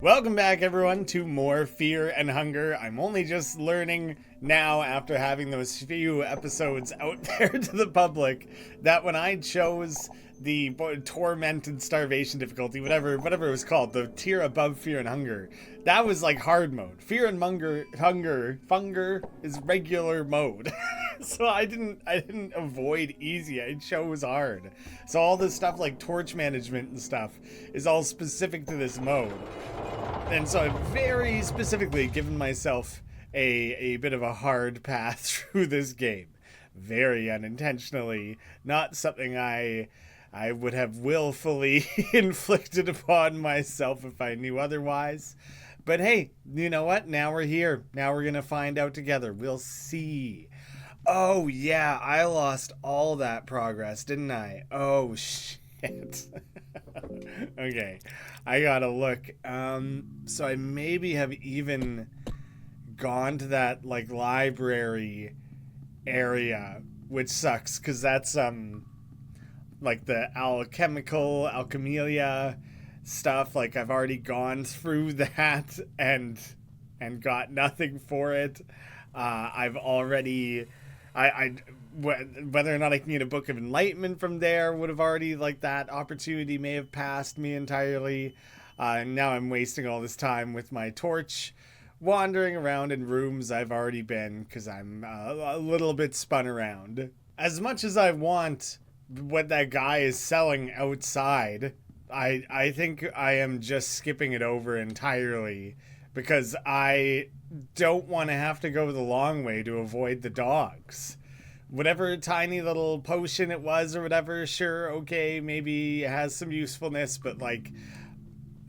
Welcome back, everyone, to more Fear and Hunger. I'm only just learning now, after having those few episodes out there to the public, that when I chose the torment and starvation difficulty, whatever it was called, the tier above Fear and Hunger, that was like hard mode. Fear and Hunger is regular mode. So I didn't avoid easy. I chose hard. So all this stuff like torch management and stuff is all specific to this mode. And so I've very specifically given myself a bit of a hard path through this game. Very unintentionally. Not something I would have willfully inflicted upon myself if I knew otherwise. But hey, you know what? Now we're here. Now we're going to find out together. We'll see. Oh, yeah, I lost all that progress, didn't I? Oh, shit. Okay, I gotta look. So I maybe have even gone to that, like, library area, which sucks, because that's, like, the alchemelia stuff. Like, I've already gone through that and got nothing for it. I've already... whether or not I can get a book of enlightenment from there would have already, like, that opportunity may have passed me entirely. And now I'm wasting all this time with my torch, wandering around in rooms I've already been because I'm a little bit spun around. As much as I want what that guy is selling outside, I think I am just skipping it over entirely because I don't want to have to go the long way to avoid the dogs. Whatever tiny little potion it was or whatever, sure, okay, maybe it has some usefulness, but like,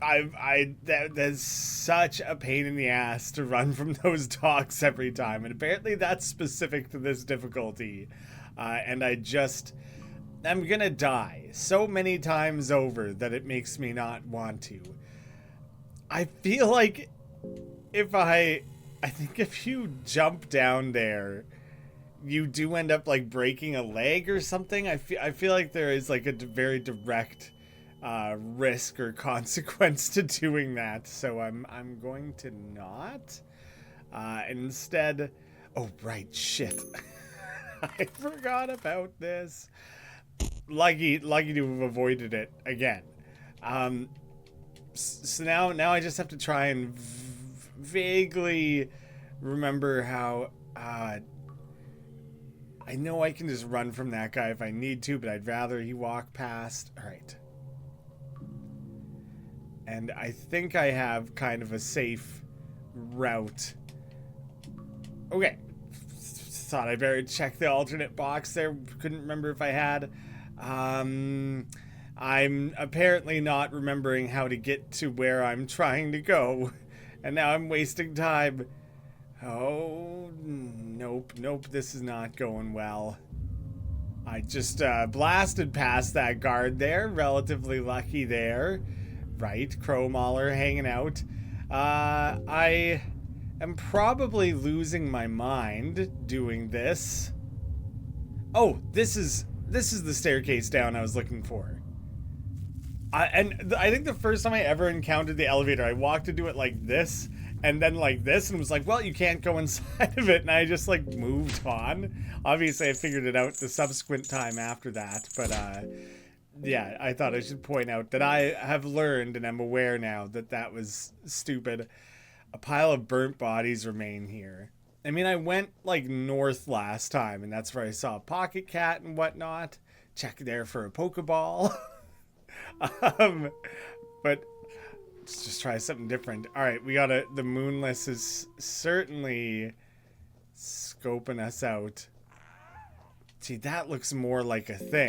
that's such a pain in the ass to run from those dogs every time, and apparently that's specific to this difficulty, and I'm gonna die so many times over that it makes me not want to. I feel like I think if you jump down there, you do end up like breaking a leg or something. I feel like there is like a very direct risk or consequence to doing that. So I'm going to not. Instead, oh right, shit, I forgot about this. Lucky to have avoided it again. So now I just have to try and vaguely remember how. I know I can just run from that guy if I need to, but I'd rather he walk past. All right. And I think I have kind of a safe route. Okay. Thought I better check the alternate box there. Couldn't remember if I had. I'm apparently not remembering how to get to where I'm trying to go. And now I'm wasting time. Oh, nope, this is not going well. I just blasted past that guard there. Relatively lucky there. Right, Crow Mauler hanging out. I am probably losing my mind doing this. Oh, this is the staircase down I was looking for. I think the first time I ever encountered the elevator, I walked into it like this, and then like this, and was like, well, you can't go inside of it, and I just like moved on. Obviously I figured it out the subsequent time after that, but yeah, I thought I should point out that I have learned and am aware now that that was stupid. A pile of burnt bodies remain here. I mean, I went like north last time, and that's where I saw a pocket cat and whatnot. Check there for a Pokeball. But let's just try something different. All right, the Moonless is certainly scoping us out. See, that looks more like a thing.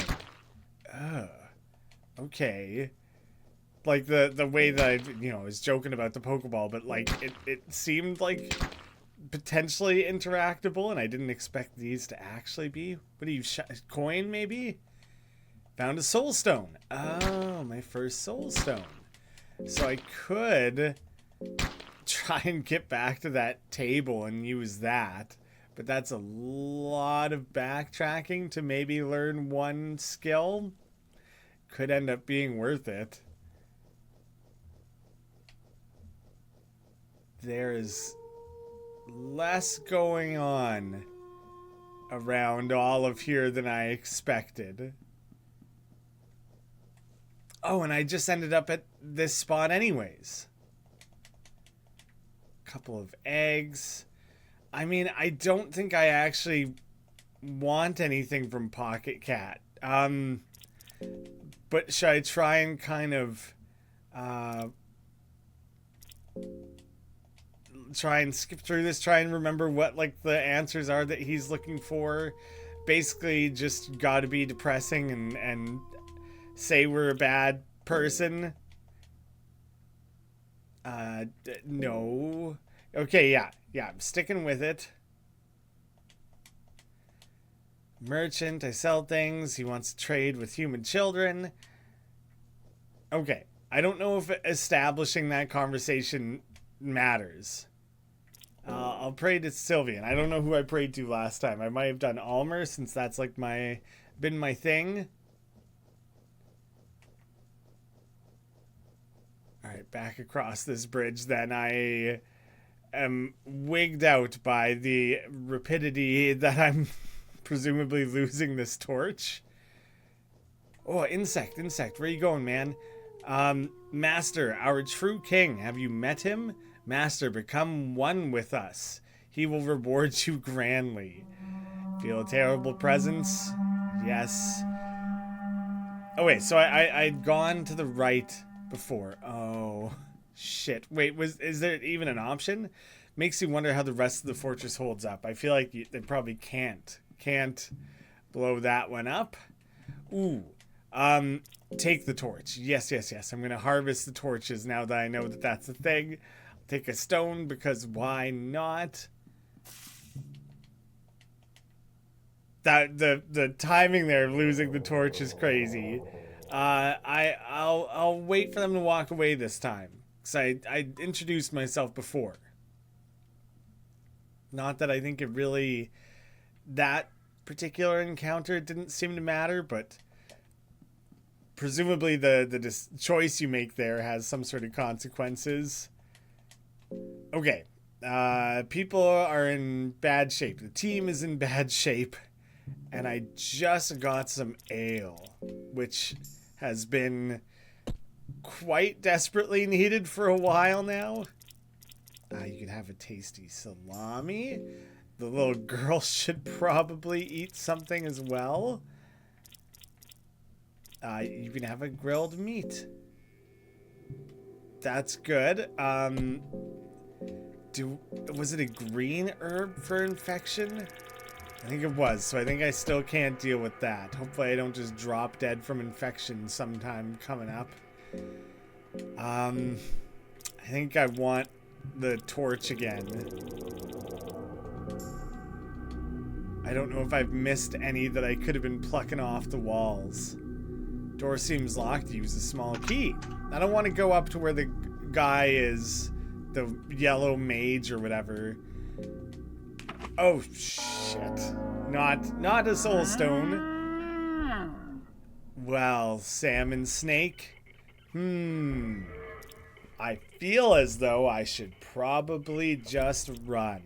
Okay. Like the way that I, was joking about the Pokeball, but like it seemed like potentially interactable, and I didn't expect these to actually be. What do you, coin maybe? Found a soul stone. Oh, my first soul stone. So I could try and get back to that table and use that, but that's a lot of backtracking to maybe learn one skill. Could end up being worth it. there's less going on around all of here than I expected. Oh, and I just ended up at this spot anyways. Couple of eggs. I mean, I don't think I actually want anything from Pocket Cat. But should I try and kind of try and skip through this, try and remember what like the answers are that he's looking for? Basically just gotta be depressing and say we're a bad person. No. Okay, yeah, I'm sticking with it. Merchant, I sell things. He wants to trade with human children. Okay, I don't know if establishing that conversation matters. I'll pray to Sylvian. I don't know who I prayed to last time. I might have done Almer, since that's like been my thing. Alright, back across this bridge then. I am wigged out by the rapidity that I'm presumably losing this torch. Oh, insect, where you going, man? Master, our true king, have you met him? Master, become one with us. He will reward you grandly. Feel a terrible presence? Yes. Oh wait, so I'd gone to the right before. Oh, shit. Wait, is there even an option? Makes you wonder how the rest of the fortress holds up. I feel like they probably can't blow that one up. Ooh. Take the torch. Yes. I'm gonna harvest the torches now that I know that that's a thing. I'll take a stone because why not? That the timing there of losing the torch is crazy. I'll wait for them to walk away this time, because I introduced myself before. Not that I think it really, that particular encounter didn't seem to matter, but presumably the choice you make there has some sort of consequences. Okay, people are in bad shape. The team is in bad shape, and I just got some ale, which has been quite desperately needed for a while now. You can have a tasty salami. The little girl should probably eat something as well. You can have a grilled meat. That's good. Was it a green herb for infection? I think it was, so I think I still can't deal with that. Hopefully I don't just drop dead from infection sometime coming up. I think I want the torch again. I don't know if I've missed any that I could have been plucking off the walls. Door seems locked. Use a small key. I don't want to go up to where the guy is, the yellow mage or whatever. Oh shit. Not a soul stone. Well, salmon snake. I feel as though I should probably just run,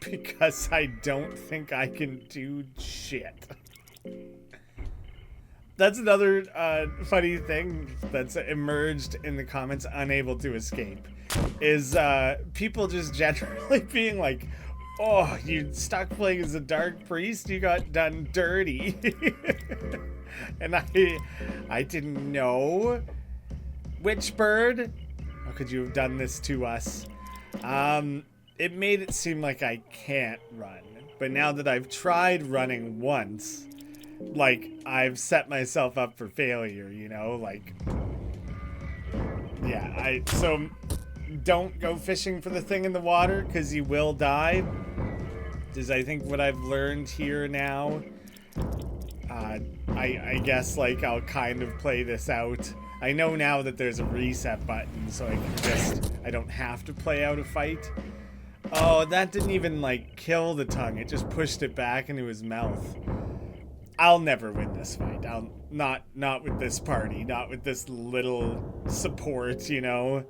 because I don't think I can do shit. That's another funny thing that's emerged in the comments, unable to escape, is people just generally being like, oh, you stuck playing as a dark priest, you got done dirty. And I didn't know. Witchbird, how could you have done this to us? It made it seem like I can't run, but now that I've tried running once, like, I've set myself up for failure, you know, like, yeah, so don't go fishing for the thing in the water, because you will die, is I think what I've learned here now. I guess, like, I'll kind of play this out. I know now that there's a reset button, so I don't have to play out a fight. Oh, that didn't even, like, kill the tongue, it just pushed it back into his mouth. I'll never win this fight. Not with this party, not with this little support, you know.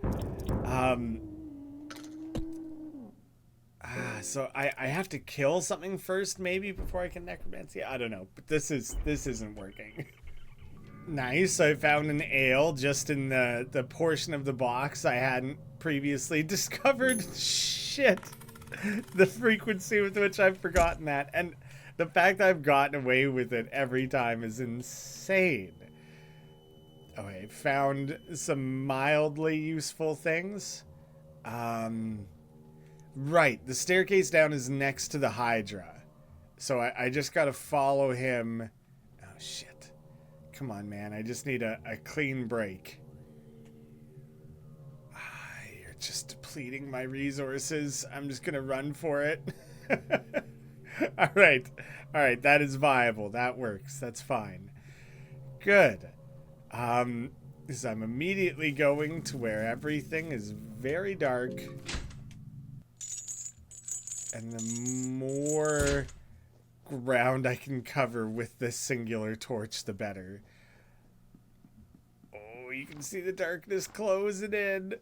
So I have to kill something first, maybe, before I can necromancy. I don't know, but this isn't working. Nice. I found an ale just in the portion of the box I hadn't previously discovered. Shit. The frequency with which I've forgotten that, and the fact I've gotten away with it every time is insane. Okay, found some mildly useful things. Right, the staircase down is next to the Hydra. So I just gotta follow him. Oh, shit. Come on, man. I just need a clean break. You're just depleting my resources. I'm just gonna run for it. Alright. Alright, that is viable. That works. That's fine. Good. Because I'm immediately going to where everything is very dark. And the more ground I can cover with this singular torch, the better. Oh, you can see the darkness closing in.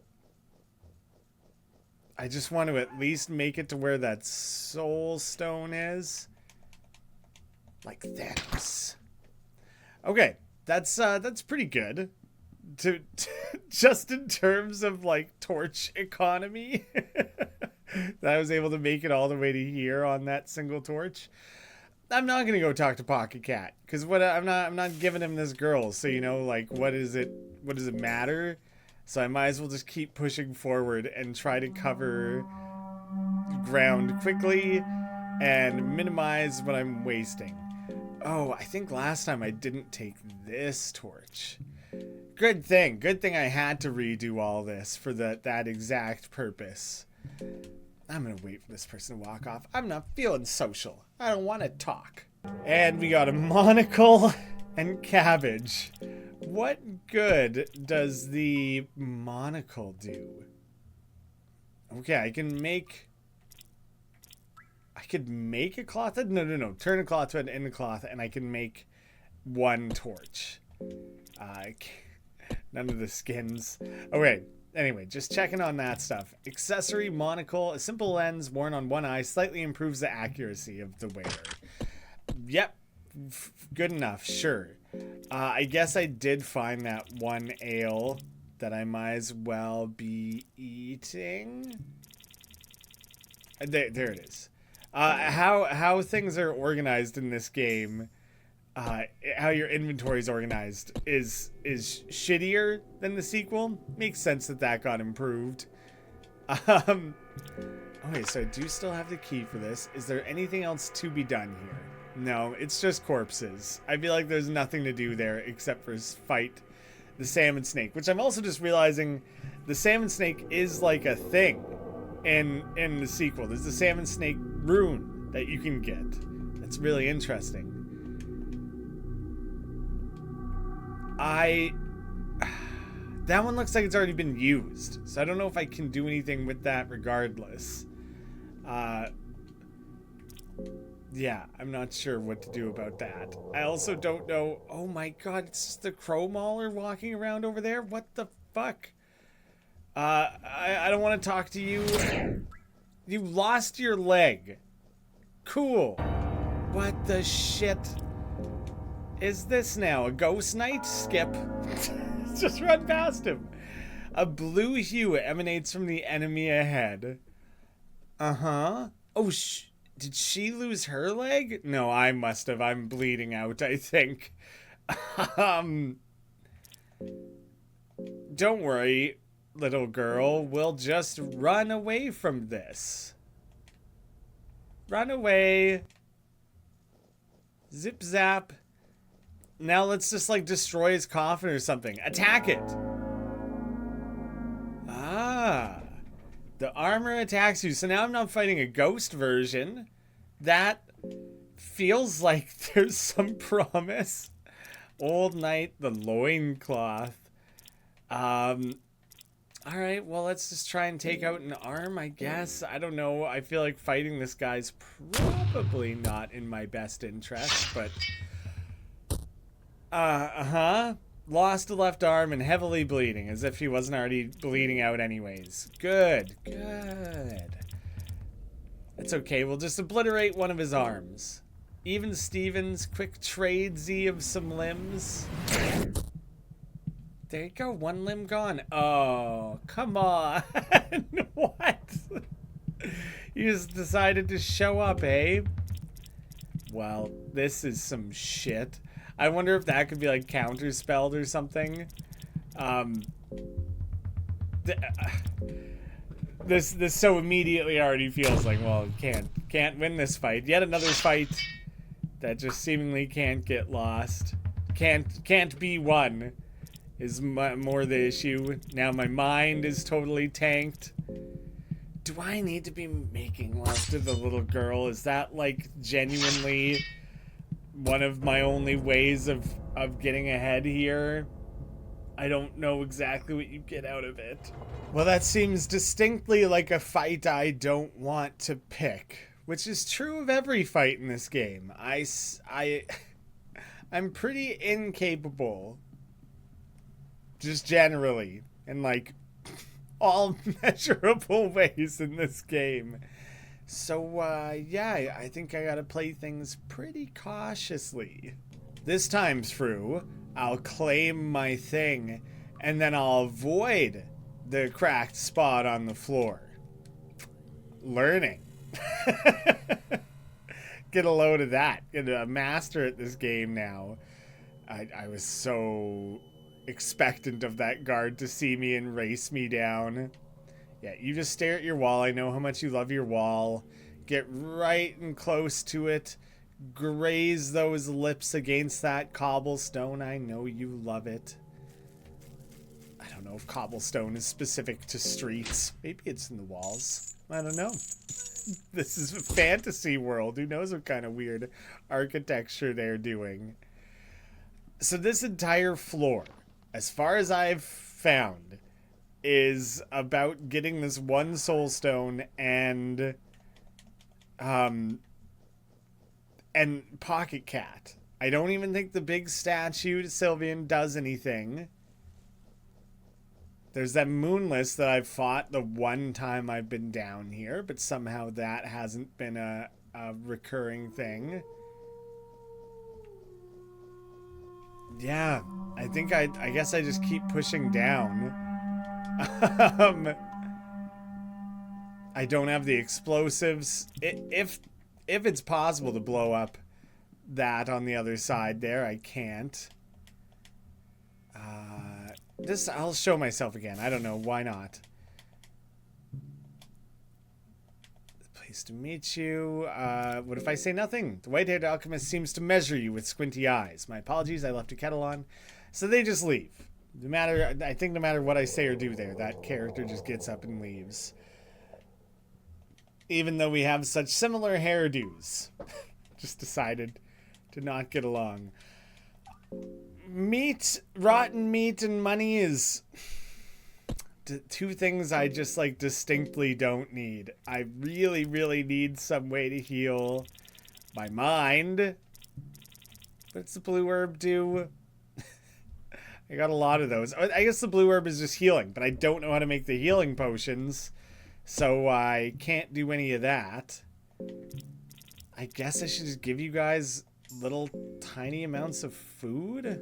I just want to at least make it to where that soul stone is. Like Thanos. Okay, that's pretty good. To just in terms of like torch economy. That I was able to make it all the way to here on that single torch. I'm not gonna go talk to Pocket Cat because I'm not giving him this girl. So you know, like, what does it matter? So I might as well just keep pushing forward and try to cover ground quickly and minimize what I'm wasting. Oh, I think last time I didn't take this torch. Good thing I had to redo all this for that exact purpose. I'm gonna wait for this person to walk off. I'm not feeling social. I don't want to talk. And we got a monocle and cabbage. What good does the monocle do? Okay, I could make a cloth. No. Turn a cloth to an end cloth, and I can make one torch. None of the skins. Okay. Anyway, just checking on that stuff. Accessory monocle, a simple lens worn on one eye, slightly improves the accuracy of the wearer. Yep, good enough, sure. I guess I did find that one ale that I might as well be eating. There it is. How things are organized in this game, how your inventory is organized is shittier than the sequel. Makes sense that got improved. Okay, so I do still have the key for this. Is there anything else to be done here? No, it's just corpses. I feel like there's nothing to do there except for fight the salmon snake, which I'm also just realizing the salmon snake is like a thing in the sequel. There's the salmon snake rune that you can get. That's really interesting. That one looks like it's already been used, so I don't know if I can do anything with that regardless. Yeah, I'm not sure what to do about that. I also don't know. Oh my god, it's just the crow mauler walking around over there? What the fuck? I don't want to talk to you. You lost your leg. Cool. What the shit is this now? A ghost knight? Skip. Just run past him. A blue hue emanates from the enemy ahead. Uh-huh. Oh, did she lose her leg? No, I must have. I'm bleeding out, I think. Don't worry, little girl. We'll just run away from this. Run away. Zip zap. Now let's just like destroy his coffin or something. Attack it. Ah. The armor attacks you. So now I'm not fighting a ghost version. That feels like there's some promise. Old Knight, the loincloth. Alright, well, let's just try and take out an arm, I guess. I don't know. I feel like fighting this guy's probably not in my best interest, but... Lost a left arm and heavily bleeding, as if he wasn't already bleeding out anyways. Good. It's okay, we'll just obliterate one of his arms. Even Stevens, quick tradesy of some limbs. There you go, one limb gone. Oh, come on. What? You just decided to show up, eh? Well, this is some shit. I wonder if that could be like counterspelled or something. This so immediately already feels like, well, can't win this fight. Yet another fight that just seemingly can't get lost. Can't be won is more the issue. Now my mind is totally tanked. Do I need to be making love to the little girl? Is that like genuinely one of my only ways of getting ahead here? I don't know exactly what you get out of it. Well, that seems distinctly like a fight I don't want to pick, which is true of every fight in this game. I'm pretty incapable, just generally, in like all measurable ways in this game. So, yeah, I think I gotta play things pretty cautiously. This time through, I'll claim my thing, and then I'll avoid the cracked spot on the floor. Learning. Get a load of that. Get a master at this game now. I was so expectant of that guard to see me and race me down. Yeah, you just stare at your wall. I know how much you love your wall. Get right and close to it. Graze those lips against that cobblestone. I know you love it. I don't know if cobblestone is specific to streets. Maybe it's in the walls. I don't know. This is a fantasy world. Who knows what kind of weird architecture they're doing. So this entire floor, as far as I've found, is about getting this one soul stone and Pocket Cat. I don't even think the big statue to Sylvian does anything. There's that Moonless that I've fought the one time I've been down here, but somehow that hasn't been a recurring thing. Yeah, I think I guess I just keep pushing down. I don't have the explosives. If it's possible to blow up that on the other side there, I can't. I'll show myself again. I don't know. Why not? Pleased to meet you. What if I say nothing? The white-haired alchemist seems to measure you with squinty eyes. My apologies. I left a kettle on. So they just leave. I think no matter what I say or do there, that character just gets up and leaves. Even though we have such similar hairdos. Just decided to not get along. Rotten meat and money is two things I just like distinctly don't need. I really, really need some way to heal my mind. What's the blue herb do? I got a lot of those. I guess the blue herb is just healing, but I don't know how to make the healing potions, so I can't do any of that. I guess I should just give you guys little tiny amounts of food.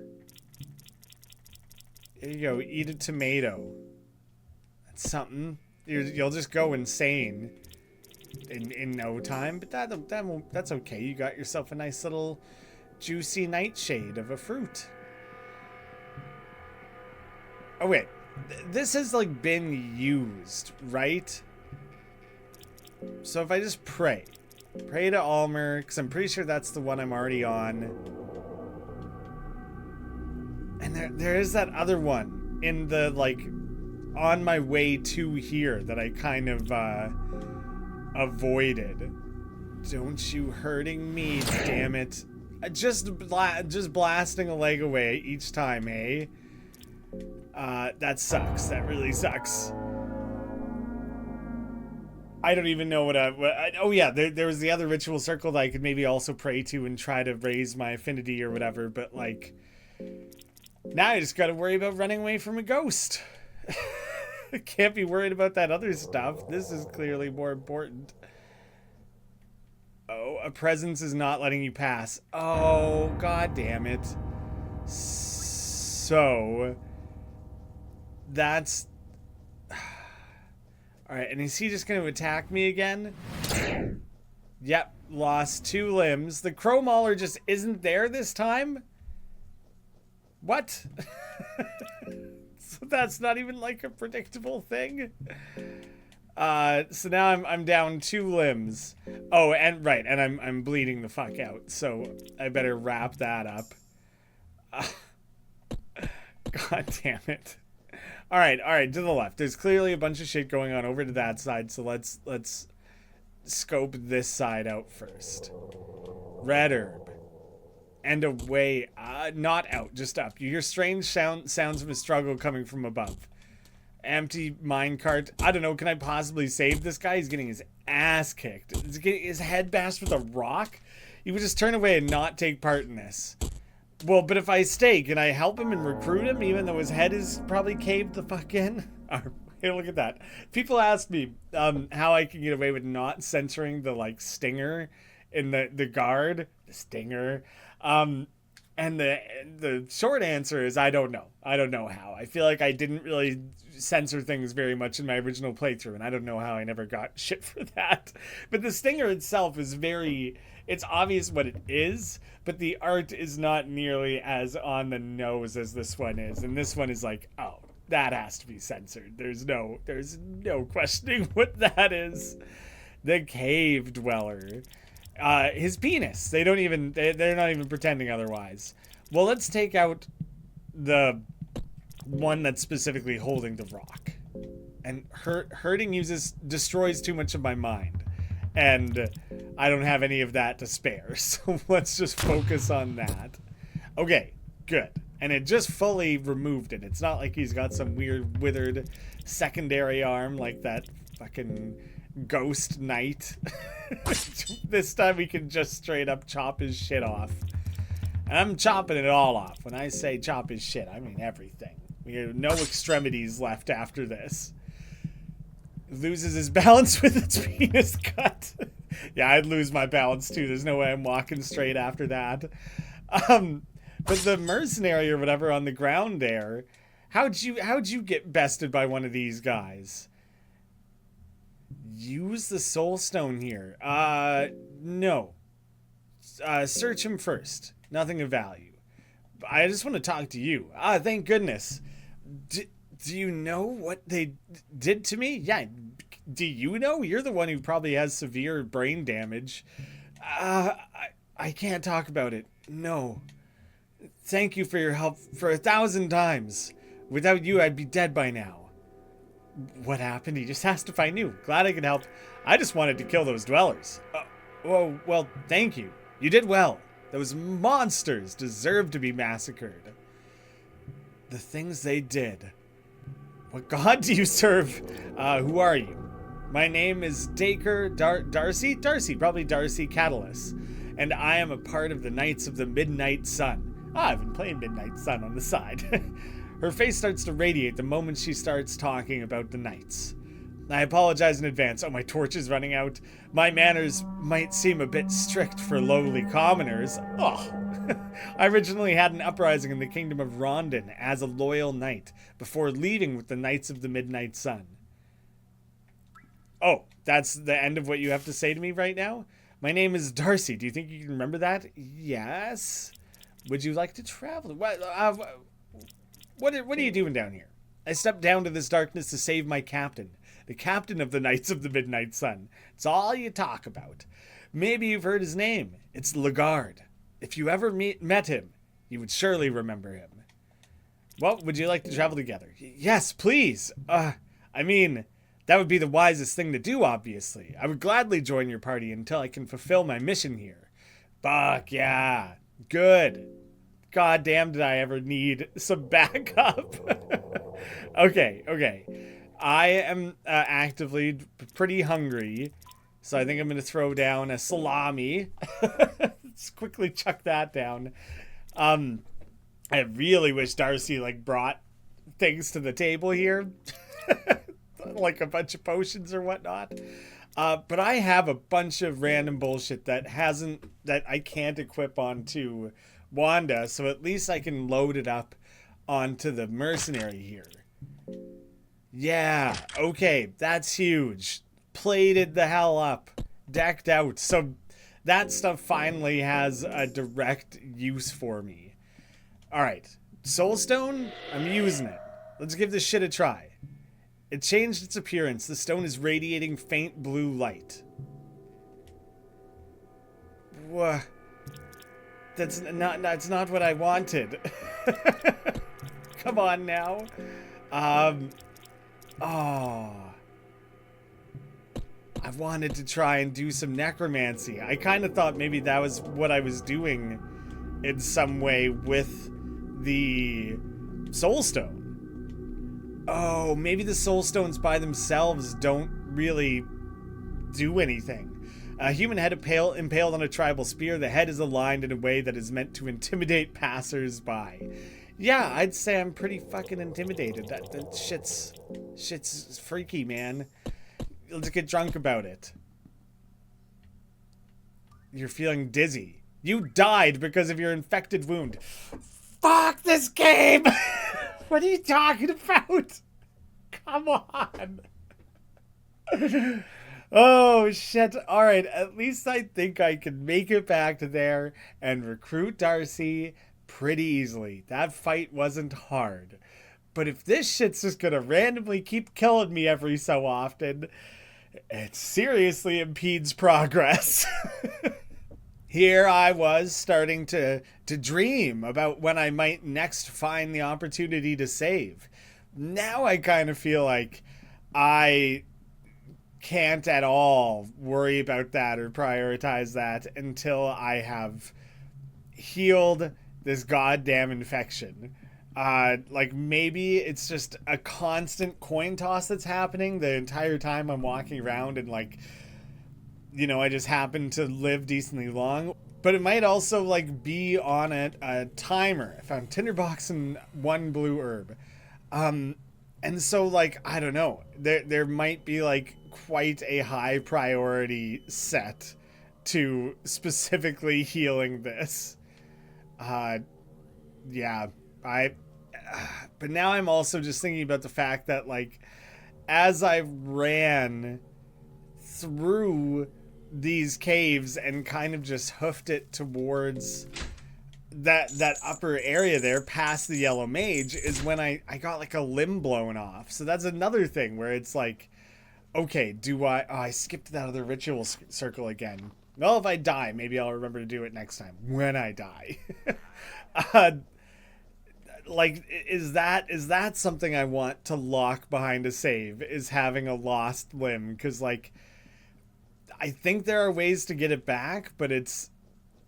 There you go. Eat a tomato. That's something. You'll just go insane in no time, but that's okay. You got yourself a nice little juicy nightshade of a fruit. Oh wait, this has like been used, right? So if I just pray to Almer, because I'm pretty sure that's the one I'm already on. And there is that other one in the, like, on my way to here that I kind of avoided. Don't you hurting me, damn it. Just blasting a leg away each time, eh? That sucks. That really sucks. I don't even know oh yeah, there was the other ritual circle that I could maybe also pray to and try to raise my affinity or whatever, but like, now I just gotta worry about running away from a ghost. Can't be worried about that other stuff. This is clearly more important. Oh, a presence is not letting you pass. Oh, god damn it. So that's all right. And is he just going to attack me again? Yep, lost 2 limbs. The crow mauler just isn't there this time. What? So that's not even like a predictable thing. So now I'm down 2 limbs. Oh, and right, and I'm bleeding the fuck out. So I better wrap that up. God damn it. All right, to the left. There's clearly a bunch of shit going on over to that side. So let's scope this side out first. Red herb. And away. Not out, just up. You hear strange sounds of a struggle coming from above. Empty minecart. I don't know, can I possibly save this guy? He's getting his ass kicked. He's getting his head bashed with a rock? You would just turn away and not take part in this. Well, but if I stay, can I help him and recruit him even though his head is probably caved the fuck in? Hey, look at that. People ask me how I can get away with not censoring the, like, stinger in the guard. The stinger. And the short answer is I don't know. I don't know how. I feel like I didn't really censor things very much in my original playthrough, and I don't know how I never got shit for that. But the stinger itself is it's obvious what it is, but the art is not nearly as on the nose as this one is. And this one is like, oh, that has to be censored. There's no questioning what that is. The cave dweller. His penis. They're not even pretending otherwise. Well, let's take out the one that's specifically holding the rock. And hurting destroys too much of my mind. And I don't have any of that to spare. So let's just focus on that. Okay, good. And it just fully removed it. It's not like he's got some weird withered secondary arm like that fucking ghost knight. This time we can just straight up chop his shit off. And I'm chopping it all off. When I say chop his shit, I mean everything. We have no extremities left after this. Loses his balance with its penis cut. Yeah, I'd lose my balance too. There's no way I'm walking straight after that. But the mercenary or whatever on the ground there, how'd you get bested by one of these guys? Use the soul stone here. No. Search him first. Nothing of value. I just want to talk to you. Thank goodness. Do you know what they did to me? Yeah. Do you know? You're the one who probably has severe brain damage. I can't talk about it. No. Thank you for your help for 1,000 times. Without you, I'd be dead by now. What happened? He just asked if I knew. Glad I could help. I just wanted to kill those dwellers. Well, thank you. You did well. Those monsters deserve to be massacred. The things they did. What god do you serve? Who are you? My name is Darcy? Darcy, probably Darcy Catalyst. And I am a part of the Knights of the Midnight Sun. I've been playing Midnight Sun on the side. Her face starts to radiate the moment she starts talking about the knights. I apologize in advance. Oh, my torch is running out. My manners might seem a bit strict for lowly commoners. Oh, I originally had an uprising in the kingdom of Rondon as a loyal knight before leaving with the Knights of the Midnight Sun. Oh, that's the end of what you have to say to me right now? My name is Darcy. Do you think you can remember that? Yes. Would you like to travel? What are you doing down here? I stepped down to this darkness to save my captain, the captain of the Knights of the Midnight Sun. It's all you talk about. Maybe you've heard his name. It's Lagarde. If you ever met him, you would surely remember him. Well, would you like to travel together? Yes, please. I mean, that would be the wisest thing to do, obviously. I would gladly join your party until I can fulfill my mission here. Fuck yeah. Good. God damn, did I ever need some backup. Okay. I am actively pretty hungry, so I think I'm going to throw down a salami. Let's quickly chuck that down. I really wish Darcy, brought things to the table here. Like a bunch of potions or whatnot. But I have a bunch of random bullshit that I can't equip onto Wanda, so at least I can load it up onto the mercenary here. Yeah, okay, that's huge. Plated the hell up. Decked out. So that stuff finally has a direct use for me. Alright, Soulstone, I'm using it. Let's give this shit a try. It changed its appearance. The stone is radiating faint blue light. Whoa. That's not what I wanted. Come on now. Oh. I wanted to try and do some necromancy. I kind of thought maybe that was what I was doing in some way with the Soulstone. Oh, maybe the Soulstones by themselves don't really do anything. A human head impaled on a tribal spear. The head is aligned in a way that is meant to intimidate passers-by. Yeah, I'd say I'm pretty fucking intimidated. That shit's freaky, man. Let's get drunk about it. You're feeling dizzy. You died because of your infected wound. Fuck this game! What are you talking about? Come on. Oh, shit. Alright, at least I think I can make it back to there and recruit Darcy pretty easily. That fight wasn't hard. But if this shit's just gonna randomly keep killing me every so often, it seriously impedes progress. Here I was starting to dream about when I might next find the opportunity to save. Now I kind of feel like I can't at all worry about that or prioritize that until I have healed this goddamn infection. Like maybe it's just a constant coin toss that's happening the entire time I'm walking around and like, you know, I just happen to live decently long. But it might also like be on a timer. I found tinderbox and 1 blue herb. And so like, I don't know, there might be like quite a high priority set to specifically healing this. Yeah, but now I'm also just thinking about the fact that like, as I ran through these caves and kind of just hoofed it towards that upper area there past the yellow mage is when I got like a limb blown off. So that's another thing where it's like, okay, I skipped that other ritual circle again. Well, if I die, maybe I'll remember to do it next time when I die. Like, is that something I want to lock behind a save, is having a lost limb? Because like, I think there are ways to get it back, but it's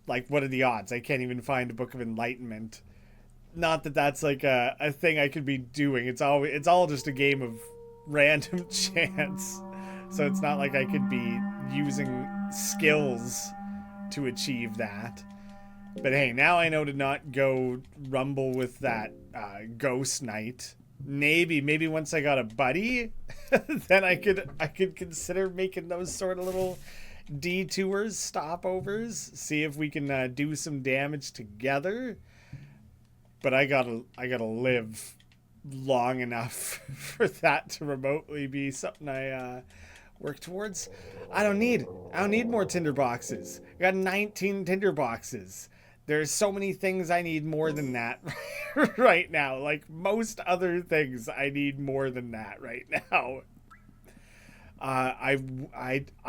like, what are the odds? I can't even find a Book of Enlightenment. Not that that's like a thing I could be doing. It's all just a game of random chance. So it's not like I could be using skills to achieve that. But hey, now I know to not go rumble with that ghost knight. Maybe once I got a buddy, then I could consider making those sort of little detours, stopovers, see if we can do some damage together. But I gotta live long enough for that to remotely be something I work towards. I don't need more tinder boxes. I got 19 tinder boxes. There's so many things I need more than that right now. Like most other things, I need more than that right now. I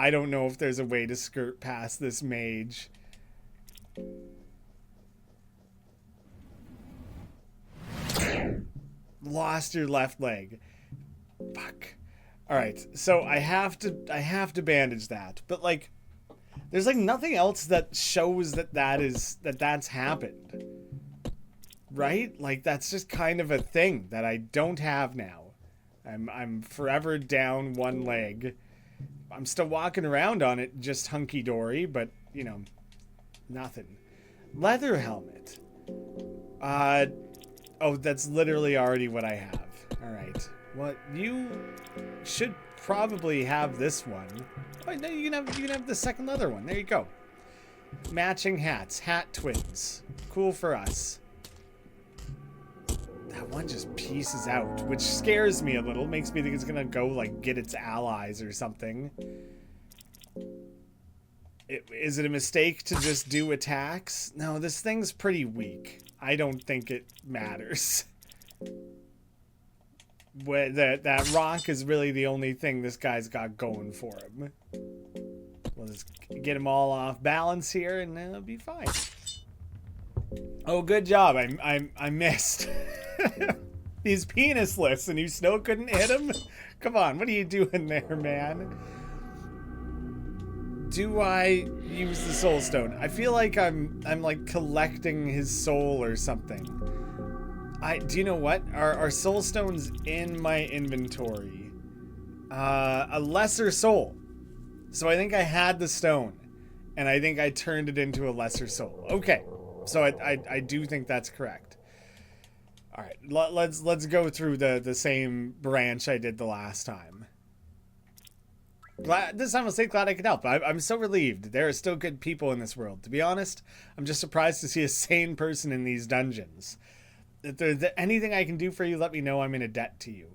don't know if there's a way to skirt past this mage. Lost your left leg. Fuck. All right, so I have to bandage that, but like, there's like nothing else that shows that's happened, right? Like that's just kind of a thing that I don't have now. I'm forever down 1 leg. I'm still walking around on it, just hunky dory, but you know, nothing. Leather helmet. Oh, that's literally already what I have. All right. Well, you should probably have this one. Oh, no, you can have the second leather one. There you go. Matching hats. Hat twins. Cool for us. That one just pieces out, which scares me a little. Makes me think it's gonna go, like, get its allies or something. Is it a mistake to just do attacks? No, this thing's pretty weak. I don't think it matters. That rock is really the only thing this guy's got going for him. We'll just get him all off balance here, and then it'll be fine. Oh, good job. I missed. He's penisless, and you still couldn't hit him? Come on, what are you doing there, man? Do I use the soul stone? I feel like I'm like collecting his soul or something. Do you know what? Are soul stones in my inventory? A lesser soul. So I think I had the stone, and I think I turned it into a lesser soul. Okay, so I do think that's correct. All right, let's go through the same branch I did the last time. This time I'll say glad I could help. I'm so relieved. There are still good people in this world. To be honest, I'm just surprised to see a sane person in these dungeons. If there's anything I can do for you, let me know. I'm in a debt to you.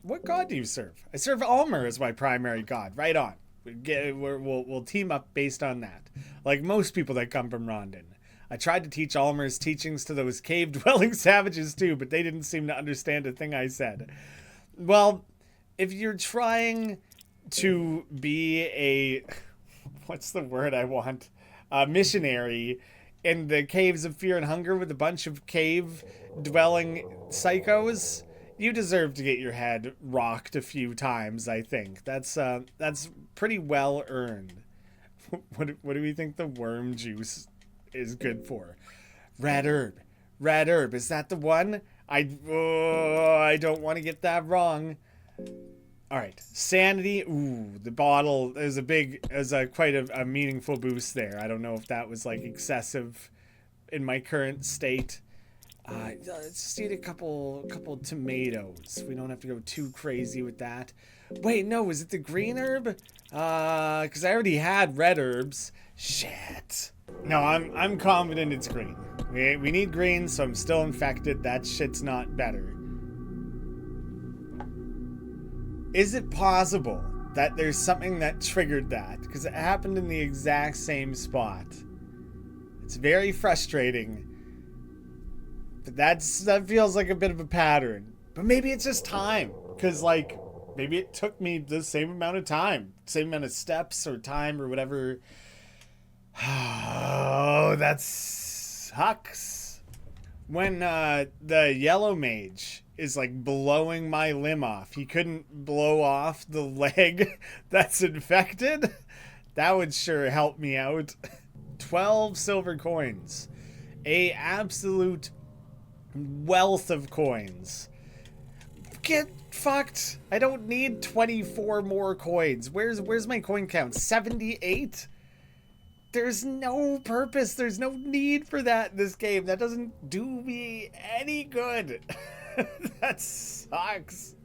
What god do you serve? I serve Almer as my primary god. Right on. We'll team up based on that. Like most people that come from Rondon. I tried to teach Almer's teachings to those cave-dwelling savages too, but they didn't seem to understand a thing I said. Well, if you're trying to be a... What's the word I want? A missionary in the caves of fear and hunger with a bunch of cave-dwelling psychos, you deserve to get your head rocked a few times, I think. That's pretty well earned. What do we think the worm juice is good for? Red herb. Red herb. Is that the one? I don't want to get that wrong. All right. Sanity. Ooh, the bottle. There's quite a meaningful boost there. I don't know if that was like excessive in my current state. Let's just eat a couple tomatoes. We don't have to go too crazy with that. Wait, no, is it the green herb? Because I already had red herbs. Shit. No, I'm confident it's green. We need green, so I'm still infected. That shit's not better. Is it possible that there's something that triggered that? Because it happened in the exact same spot. It's very frustrating. But that feels like a bit of a pattern. But maybe it's just time. Because, like, maybe it took me the same amount of time. Same amount of steps or time or whatever. Oh, that sucks. When the yellow mage is like blowing my limb off, he couldn't blow off the leg that's infected. That would sure help me out. 12 silver coins. A absolute wealth of coins. Get fucked. I don't need 24 more coins. Where's my coin count? 78? There's no purpose. There's no need for that in this game. That doesn't do me any good. That sucks.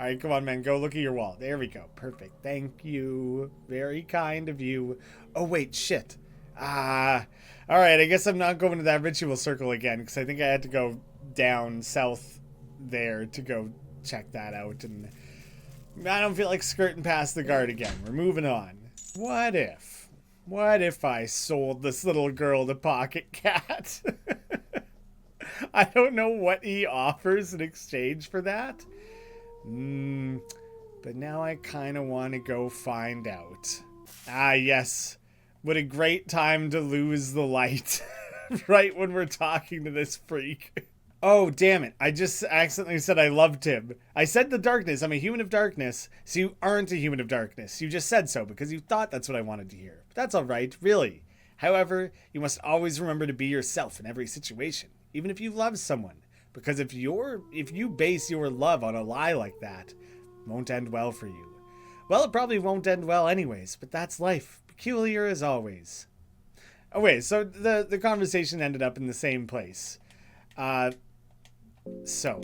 All right, come on, man. Go look at your wall. There we go. Perfect. Thank you. Very kind of you. Oh, wait. Shit. All right. I guess I'm not going to that ritual circle again because I think I had to go down south there to go check that out. And I don't feel like skirting past the guard again. We're moving on. What if I sold this little girl to Pocket Cat? I don't know what he offers in exchange for that. But now I kind of want to go find out. Ah, yes. What a great time to lose the light. Right when we're talking to this freak. Oh, damn it. I just accidentally said I loved him. I said the darkness. I'm a human of darkness. So you aren't a human of darkness. You just said so because you thought that's what I wanted to hear. But that's all right, really. However, you must always remember to be yourself in every situation, even if you love someone. Because if you base your love on a lie like that, it won't end well for you. Well, it probably won't end well anyways, but that's life. Peculiar as always. Oh, wait, so the conversation ended up in the same place. So,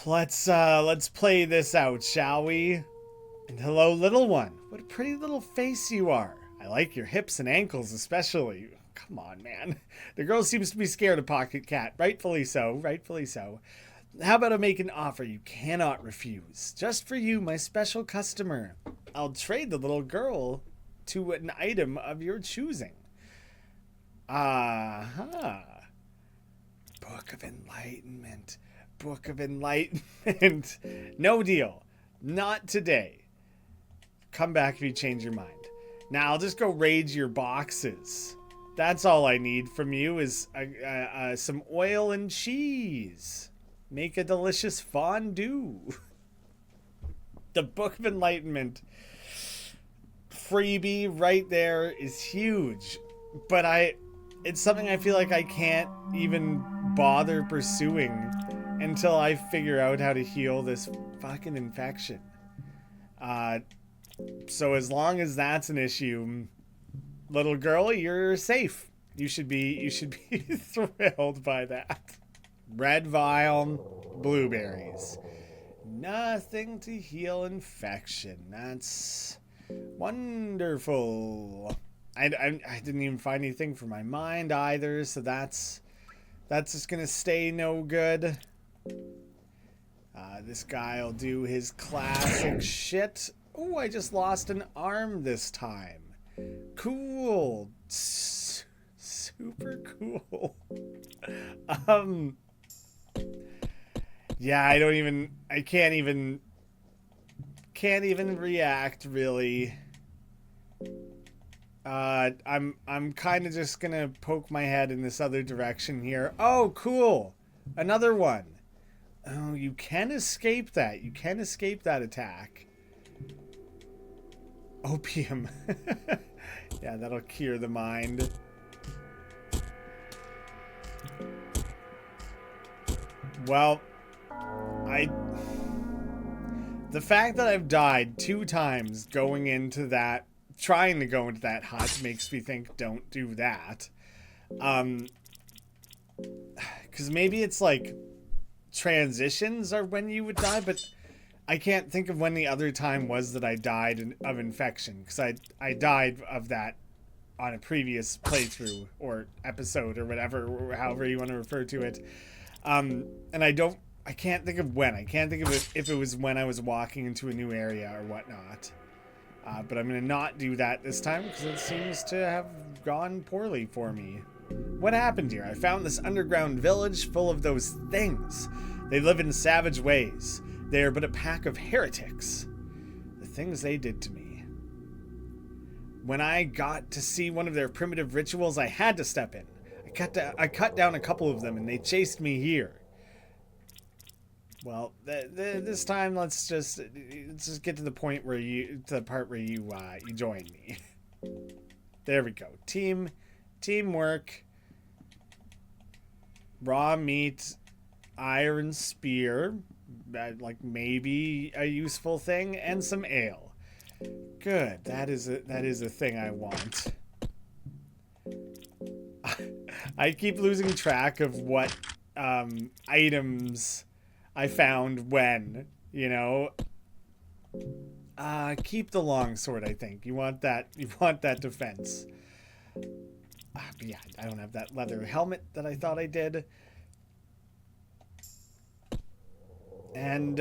Let's play this out, shall we? And hello, little one. What a pretty little face you are. I like your hips and ankles especially. Come on, man. The girl seems to be scared of Pocket Cat. Rightfully so, rightfully so. How about I make an offer you cannot refuse? Just for you, my special customer. I'll trade the little girl to an item of your choosing. Uh-huh. Book of Enlightenment. Book of Enlightenment. No deal. Not today. Come back if you change your mind. Now I'll just go raid your boxes. That's all I need from you is some oil and cheese. Make a delicious fondue. The Book of Enlightenment freebie right there is huge. But it's something I feel like I can't even bother pursuing until I figure out how to heal this fucking infection. So as long as that's an issue, little girl, you're safe. You should be thrilled by that. Red vial, blueberries. Nothing to heal infection. That's wonderful. I didn't even find anything for my mind either, so that's just gonna stay no good. This guy will do his classic shit. Oh, I just lost an arm this time. Cool. Super cool. Yeah, I can't even react really. I'm kind of just gonna poke my head in this other direction here. Oh, cool. Another one. Oh, you can escape that. You can escape that attack. Opium. Yeah, that'll cure the mind. Well, the fact that I've died 2 times going into that, trying to go into that hut makes me think don't do that. Because maybe it's like transitions are when you would die, but I can't think of when the other time was that I died of infection, because I died of that on a previous playthrough or episode or whatever, or however you want to refer to it. And I can't think of when. I can't think of it if it was when I was walking into a new area or whatnot. But I'm going to not do that this time because it seems to have gone poorly for me. What happened here? I found this underground village full of those things. They live in savage ways. They are but a pack of heretics. The things they did to me. When I got to see one of their primitive rituals, I had to step in. I cut down a couple of them and they chased me here. Well, this time let's just get to the point where you join me. There we go. Teamwork. Raw meat, iron spear, like maybe a useful thing, and some ale. Good. That is a thing I want. I keep losing track of what items I found when, you know. Keep the longsword, I think. You want that defense. But yeah, I don't have that leather helmet that I thought I did. And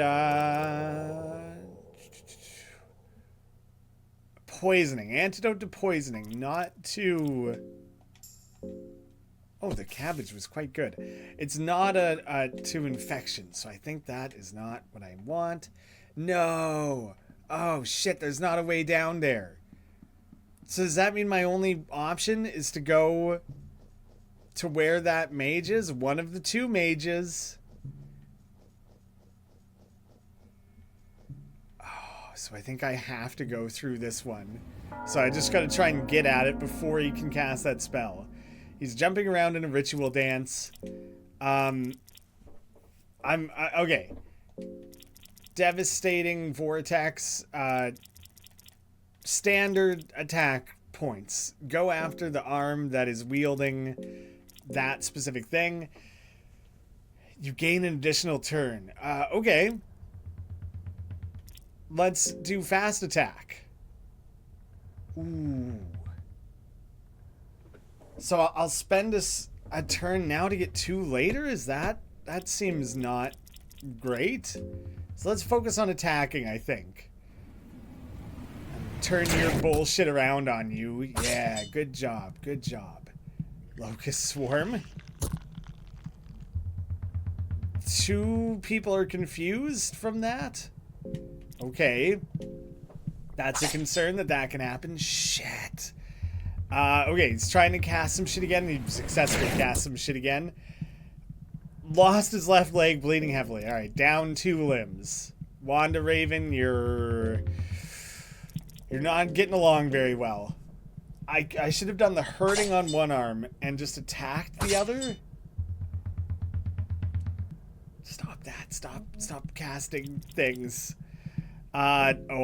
poisoning. Antidote to poisoning, not to... Oh, the cabbage was quite good. It's not to infection, so I think that is not what I want. No! Oh, shit, there's not a way down there. So does that mean my only option is to go to where that mage is? One of the 2 mages. Oh, so I think I have to go through this one. So I just got to try and get at it before he can cast that spell. He's jumping around in a ritual dance. Okay. Devastating vortex. Standard attack points. Go after the arm that is wielding that specific thing. You gain an additional turn. Okay. Let's do fast attack. Ooh. So I'll spend a turn now to get 2 later? Is that seems not great. So let's focus on attacking, I think. Turn your bullshit around on you. Yeah, good job. Good job. Locust swarm. 2 people are confused from that? Okay. That's a concern that can happen. Shit. Okay, he's trying to cast some shit again. He successfully cast some shit again. Lost his left leg, bleeding heavily. Alright, down 2 limbs. Wanda Raven, you're not getting along very well. I should have done the hurting on one arm and just attacked the other. Stop that. Stop casting things. Oh,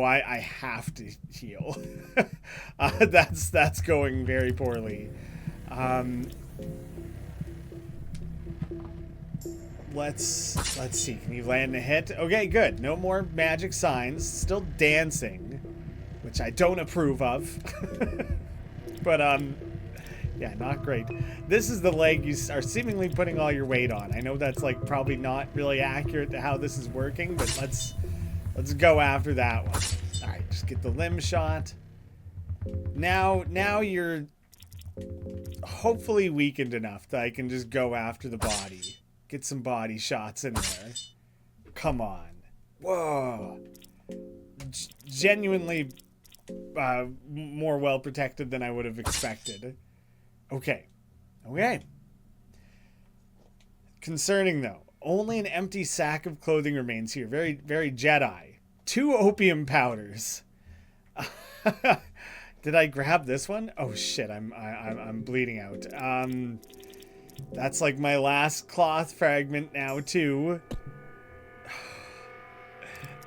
I have to heal. That's going very poorly. Let's see. Can you land a hit? Okay, good. No more magic signs. Still dancing, which I don't approve of. But yeah, not great. This is the leg you are seemingly putting all your weight on. I know that's like probably not really accurate to how this is working, but let's go after that one. All right, just get the limb shot. Now you're hopefully weakened enough that I can just go after the body. Get some body shots in there. Come on. Whoa. Genuinely more well protected than I would have expected. Okay. Concerning though, only an empty sack of clothing remains here. Very, very Jedi. 2 opium powders. Did I grab this one? Oh shit! I'm bleeding out. That's like my last cloth fragment now too.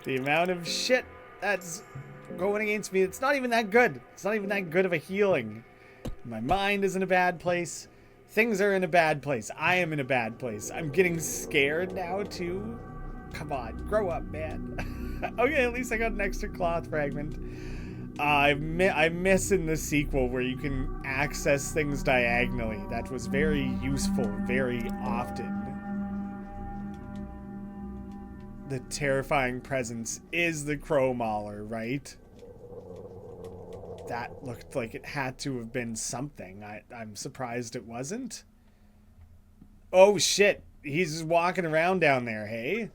The amount of shit that's going against me. It's not even that good. It's not even that good of a healing. My mind is in a bad place. Things are in a bad place. I am in a bad place. I'm getting scared now too. Come on, grow up, man. Okay, at least I got an extra cloth fragment. I miss in the sequel where you can access things diagonally. That was very useful very often. The terrifying presence is the Crow Mauler, right? That looked like it had to have been something. I'm surprised it wasn't. Oh shit, he's just walking around down there, hey?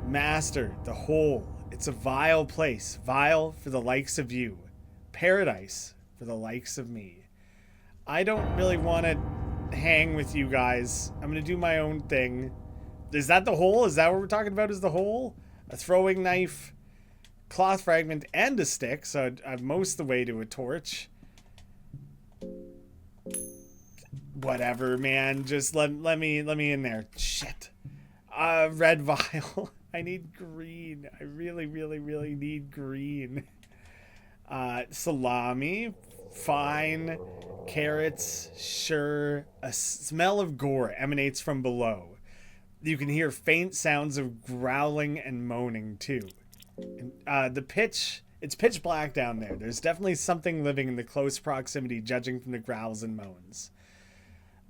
Master, the hole. It's a vile place. Vile for the likes of you. Paradise for the likes of me. I don't really want to hang with you guys. I'm going to do my own thing. Is that the hole? Is that what we're talking about is the hole? A throwing knife, cloth fragment, and a stick. So I'm most the way to a torch. Whatever, man. Just let me in there. Shit. Red vial. I need green. I really, really, really need green. Salami. Fine. Carrots. Sure. A smell of gore emanates from below. You can hear faint sounds of growling and moaning too. And, it's pitch black down there. There's definitely something living in the close proximity, judging from the growls and moans.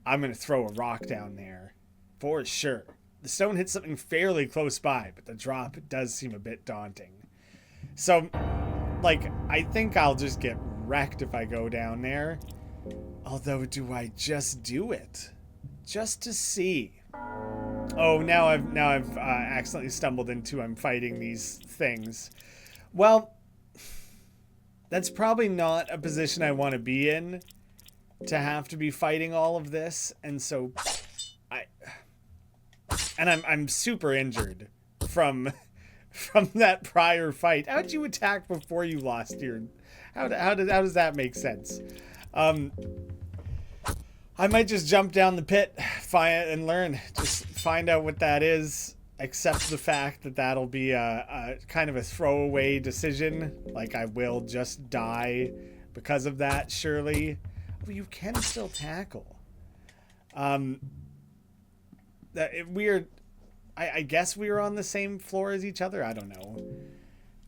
I'm going to throw a rock down there. For sure. The stone hits something fairly close by, but the drop does seem a bit daunting. So, like, I think I'll just get wrecked if I go down there. Although, do I just do it? Just to see. Oh, now I've accidentally stumbled into I'm fighting these things. Well, that's probably not a position I want to be in, to have to be fighting all of this, and so I'm super injured from that prior fight. How'd you attack before you lost your? How does that make sense? I might just jump down the pit, and learn. Just find out what that is. Accept the fact that that'll be a kind of a throwaway decision. Like I will just die because of that. Surely, oh, you can still tackle. Um, we're, I guess we were on the same floor as each other. I don't know.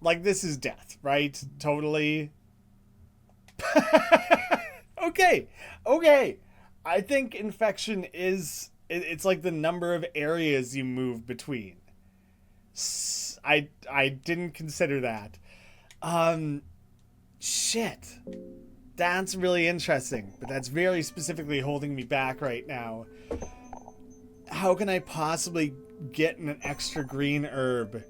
Like, this is death, right? Totally. Okay. Okay. I think infection is, it's like the number of areas you move between. I didn't consider that. Shit. That's really interesting, but that's very specifically holding me back right now. How can I possibly get an extra green herb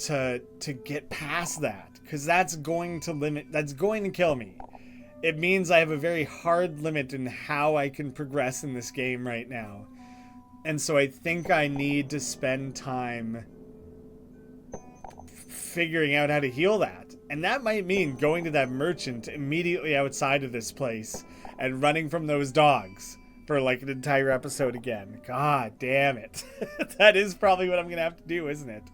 to get past that? Because that's going to kill me. It means I have a very hard limit in how I can progress in this game right now. And so I think I need to spend time figuring out how to heal that. And that might mean going to that merchant immediately outside of this place and running from those dogs for like an entire episode again. God damn it. That is probably what I'm going to have to do, isn't it?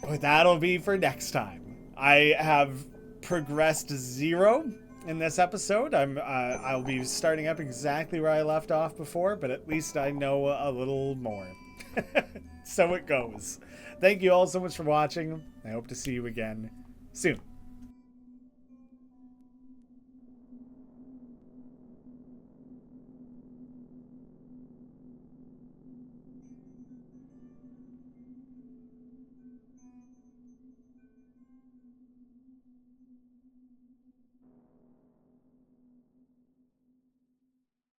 But that'll be for next time. I have progressed 0 in this episode. I'll be starting up exactly where I left off before, but at least I know a little more. So it goes. Thank you all so much for watching. I hope to see you again soon.